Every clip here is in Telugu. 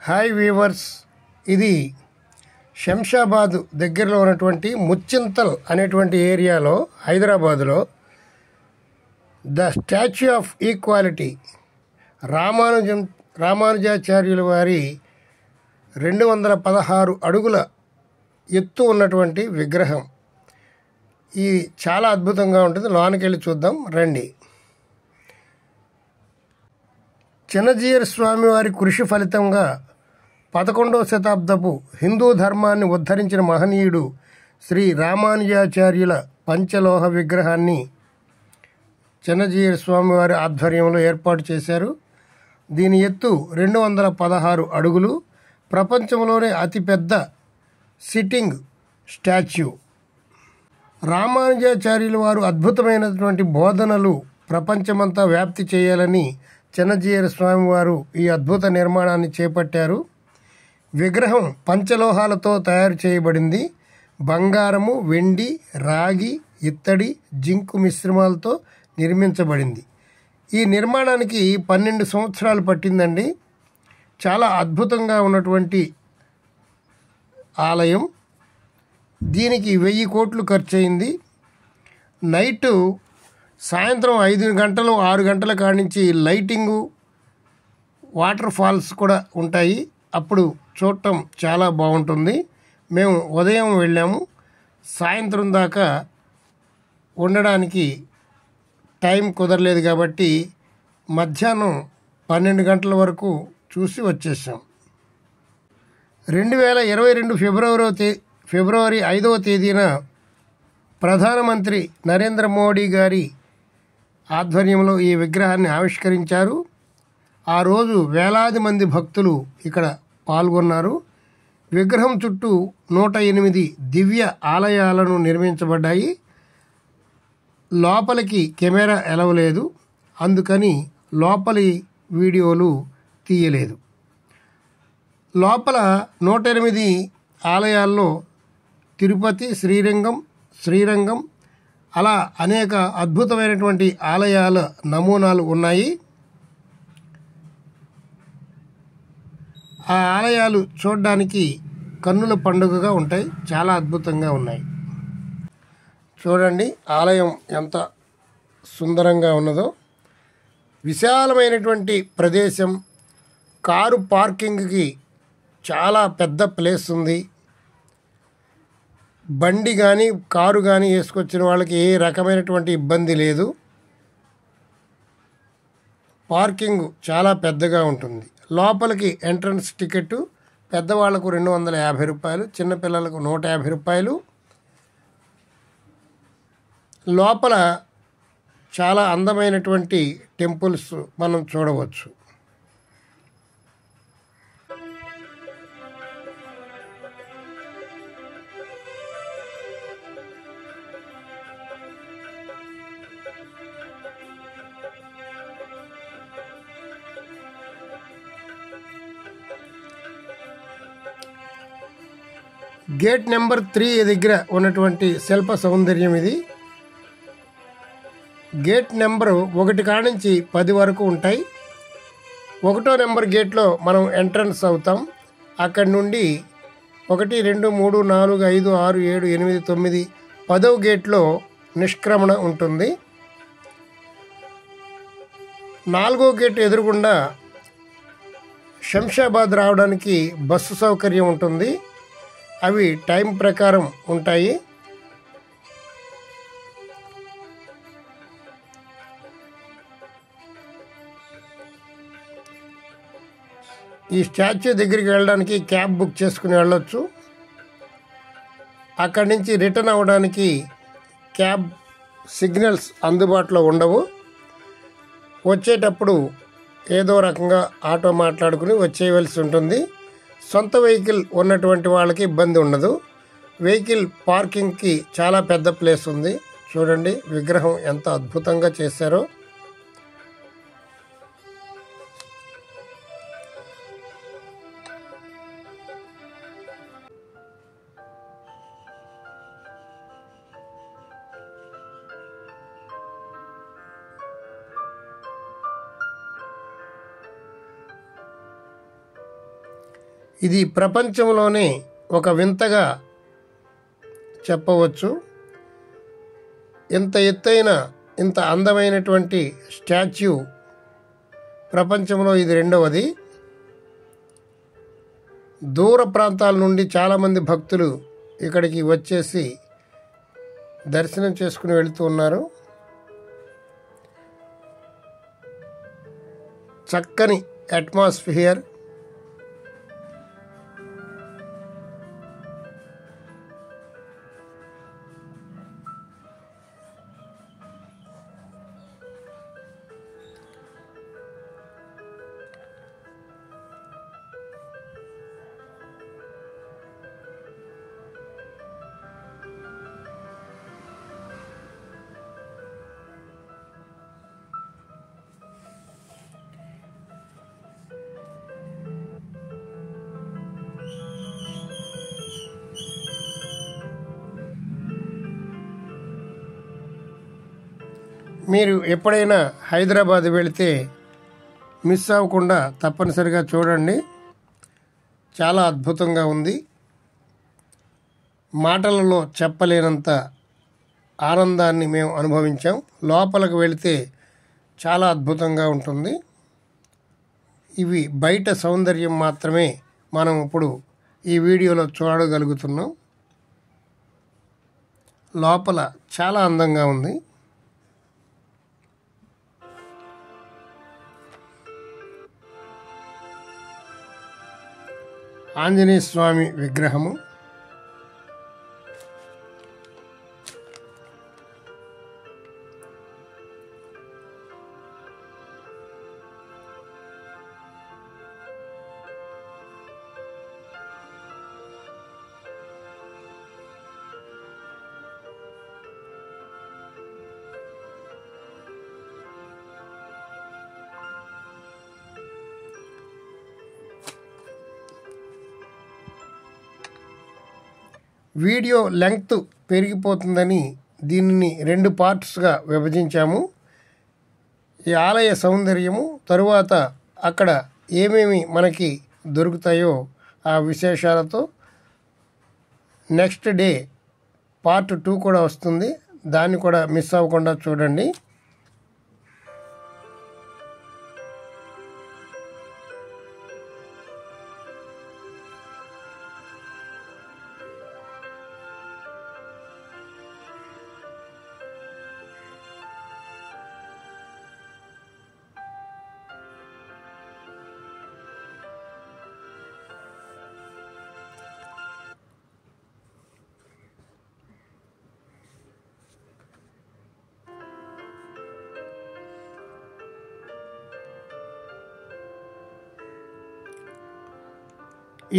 హాయ్ వీవర్స్, ఇది శంషాబాద్ దగ్గరలో ఉన్నటువంటి ముచ్చింతల్ అనేటువంటి ఏరియాలో హైదరాబాదులో ద స్టాచ్యూ ఆఫ్ ఈక్వాలిటీ రామానుజాచార్యుల వారి 216 అడుగుల ఎత్తు ఉన్నటువంటి విగ్రహం. ఇది చాలా అద్భుతంగా ఉంటుంది. లోనికి వెళ్ళి చూద్దాం రండి. చిన్నజీయర్ స్వామి వారి కృషి ఫలితంగా 11వ శతాబ్దపు హిందూ ధర్మాన్ని ఉద్ధరించిన మహనీయుడు శ్రీ రామానుజాచార్యుల పంచలోహ విగ్రహాన్ని చిన్నజీయర్ స్వామి వారి ఆధ్వర్యంలో ఏర్పాటు చేశారు. దీని ఎత్తు 216 అడుగులు. ప్రపంచంలోనే అతిపెద్ద సిట్టింగ్ స్టాచ్యూ. రామానుజాచార్యుల వారు అద్భుతమైనటువంటి బోధనలు ప్రపంచమంతా వ్యాప్తి చేయాలని చిన్నజీయర్ స్వామి వారు ఈ అద్భుత నిర్మాణాన్ని చేపట్టారు. విగ్రహం పంచలోహాలతో తయారు చేయబడింది. బంగారము, వెండి, రాగి, ఇత్తడి, జింకు మిశ్రమాలతో నిర్మించబడింది. ఈ నిర్మాణానికి 12 సంవత్సరాలు పట్టిందండి. చాలా అద్భుతంగా ఉన్నటువంటి ఆలయం. దీనికి 1000 కోట్లు ఖర్చు అయింది. నైటు సాయంత్రం 5 గంటలు 6 గంటల కాడి నుంచి లైటింగు, వాటర్ ఫాల్స్ కూడా ఉంటాయి. అప్పుడు చూడటం చాలా బాగుంటుంది. మేము ఉదయం వెళ్ళాము. సాయంత్రం దాకా ఉండడానికి టైం కుదరలేదు కాబట్టి మధ్యాహ్నం 12 గంటల వరకు చూసి వచ్చేసాం. 2022 ఫిబ్రవరి 5వ తేదీన ప్రధానమంత్రి నరేంద్ర మోడీ గారి ఆధ్వర్యంలో ఈ విగ్రహాన్ని ఆవిష్కరించారు. ఆ రోజు వేలాది మంది భక్తులు ఇక్కడ పాల్గొన్నారు. విగ్రహం చుట్టూ 108 దివ్య ఆలయాలను నిర్మించబడ్డాయి. లోపలికి కెమెరా ఎలవ్ లేదు, అందుకని లోపలి వీడియోలు తీయలేదు. లోపల 108 ఆలయాల్లో తిరుపతి, శ్రీరంగం అలా అనేక అద్భుతమైనటువంటి ఆలయాల నమూనాలు ఉన్నాయి. ఆ ఆలయాలు చూడడానికి కన్నుల పండుగగా ఉంటాయి. చాలా అద్భుతంగా ఉన్నాయి. చూడండి ఆలయం ఎంత సుందరంగా ఉన్నదో. విశాలమైనటువంటి ప్రదేశం. కారు పార్కింగ్కి చాలా పెద్ద ప్లేస్ ఉంది. బండి కానీ కారు కానీ వేసుకొచ్చిన వాళ్ళకి ఏ రకమైనటువంటి ఇబ్బంది లేదు. పార్కింగ్ చాలా పెద్దగా ఉంటుంది. లోపలికి ఎంట్రన్స్ టికెట్ పెద్దవాళ్లకు 250 రూపాయలు, చిన్నపిల్లలకు 150 రూపాయలు. లోపల చాలా అందమైనటువంటి టెంపుల్స్ మనం చూడవచ్చు. గేట్ నెంబర్ 3 దగ్గర ఉన్నటువంటి శిల్ప సౌందర్యం ఇది. గేట్ నెంబరు 1 కానించి 10 వరకు ఉంటాయి. 1వ నెంబర్ గేట్లో మనం ఎంట్రన్స్ అవుతాం. అక్కడి నుండి 1, 2, 3, 4, 5, 6, 7, 8, 9, 10వ గేట్లో నిష్క్రమణ ఉంటుంది. 4వ గేట్ ఎదురుగుండా శంషాబాద్ రావడానికి బస్సు సౌకర్యం ఉంటుంది. అవి టైం ప్రకారం ఉంటాయి. ఈ స్టాచ్యూ దగ్గరికి వెళ్ళడానికి క్యాబ్ బుక్ చేసుకుని వెళ్ళొచ్చు. అక్కడి నుంచి రిటర్న్ అవ్వడానికి క్యాబ్ సిగ్నల్స్ అందుబాటులో ఉండవు. వచ్చేటప్పుడు ఏదో రకంగా ఆటో మాట్లాడుకుని వచ్చేయవలసి ఉంటుంది. సొంత వెహికల్ ఉన్నటువంటి వాళ్ళకి ఇబ్బంది ఉండదు. వెహికల్ పార్కింగ్కి చాలా పెద్ద ప్లేస్ ఉంది. చూడండి విగ్రహం ఎంత అద్భుతంగా చేశారో. ఇది ప్రపంచంలోనే ఒక వింతగా చెప్పవచ్చు. ఇంత ఎత్తైన ఇంత అందమైనటువంటి స్టాచ్యూ ప్రపంచంలో ఇది రెండవది. దూర ప్రాంతాల నుండి చాలామంది భక్తులు ఇక్కడికి వచ్చేసి దర్శనం చేసుకుని వెళుతూ ఉన్నారు. చక్కని అట్మాస్ఫియర్, మీరు ఎప్పుడైనా హైదరాబాద్ వెళితే మిస్ అవ్వకుండా తప్పనిసరిగా చూడండి. చాలా అద్భుతంగా ఉంది. మాటలలో చెప్పలేనంత ఆనందాన్ని మేము అనుభవించాం. లోపలికి వెళితే చాలా అద్భుతంగా ఉంటుంది. ఇవి బయట సౌందర్యం మాత్రమే మనం ఇప్పుడు ఈ వీడియోలో చూడగలుగుతున్నాం. లోపల చాలా అందంగా ఉంది. ఆంజనేయ స్వామి విగ్రహము, వీడియో లెంగ్త్ పెరిగిపోతుందని దీనిని 2 పార్ట్స్గా విభజించాము. ఈ ఆలయ సౌందర్యము, తరువాత అక్కడ ఏమేమి మనకి దొరుకుతాయో ఆ విశేషాలతో నెక్స్ట్ డే పార్ట్ 2 కూడా వస్తుంది. దాన్ని కూడా మిస్ అవ్వకుండా చూడండి.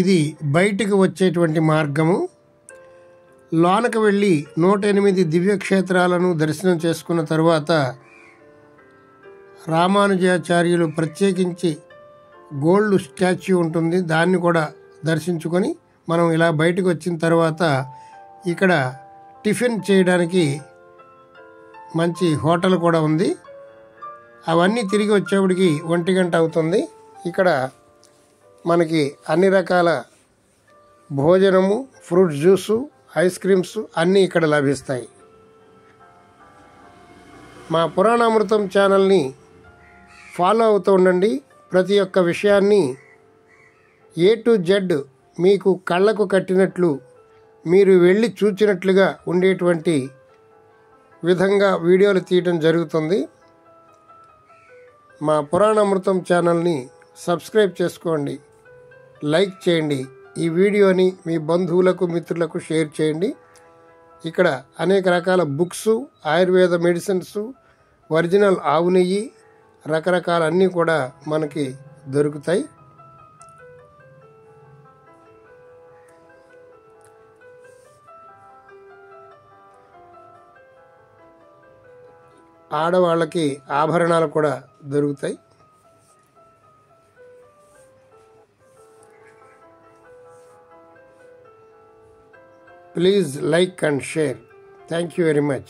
ఇది బయటికి వచ్చేటువంటి మార్గము. లోనకు వెళ్ళి 108 దివ్యక్షేత్రాలను దర్శనం చేసుకున్న తరువాత రామానుజాచార్యులు ప్రత్యేకించి గోల్డ్ స్టాచ్యూ ఉంటుంది. దాన్ని కూడా దర్శించుకొని మనం ఇలా బయటకు వచ్చిన తర్వాత ఇక్కడ టిఫిన్ చేయడానికి మంచి హోటల్ కూడా ఉంది. అవన్నీ తిరిగి వచ్చేప్పటికి 1 గంట అవుతుంది. ఇక్కడ మనకి అన్ని రకాల భోజనము, ఫ్రూట్ జ్యూసు, ఐస్ క్రీమ్స్ అన్నీ ఇక్కడ లభిస్తాయి. మా పురాణామృతం ఛానల్ని ఫాలో అవుతూ ఉండండి. ప్రతి ఒక్క విషయాన్ని A to Z మీకు కళ్ళకు కట్టినట్లు, మీరు వెళ్ళి చూచినట్లుగా ఉండేటువంటి విధంగా వీడియోలు తీయటం జరుగుతుంది. మా పురాణామృతం ఛానల్ని సబ్స్క్రైబ్ చేసుకోండి, లైక్ చేయండి. ఈ వీడియోని మీ బంధువులకు, మిత్రులకు షేర్ చేయండి. ఇక్కడ అనేక రకాల బుక్స్, ఆయుర్వేద మెడిసిన్స్, ఒరిజినల్ ఆవు నెయ్యి, రకరకాల అన్నీ కూడా మనకి దొరుకుతాయి. ఆడవాళ్ళకి ఆభరణాలు కూడా దొరుకుతాయి. Please like and share. Thank you very much.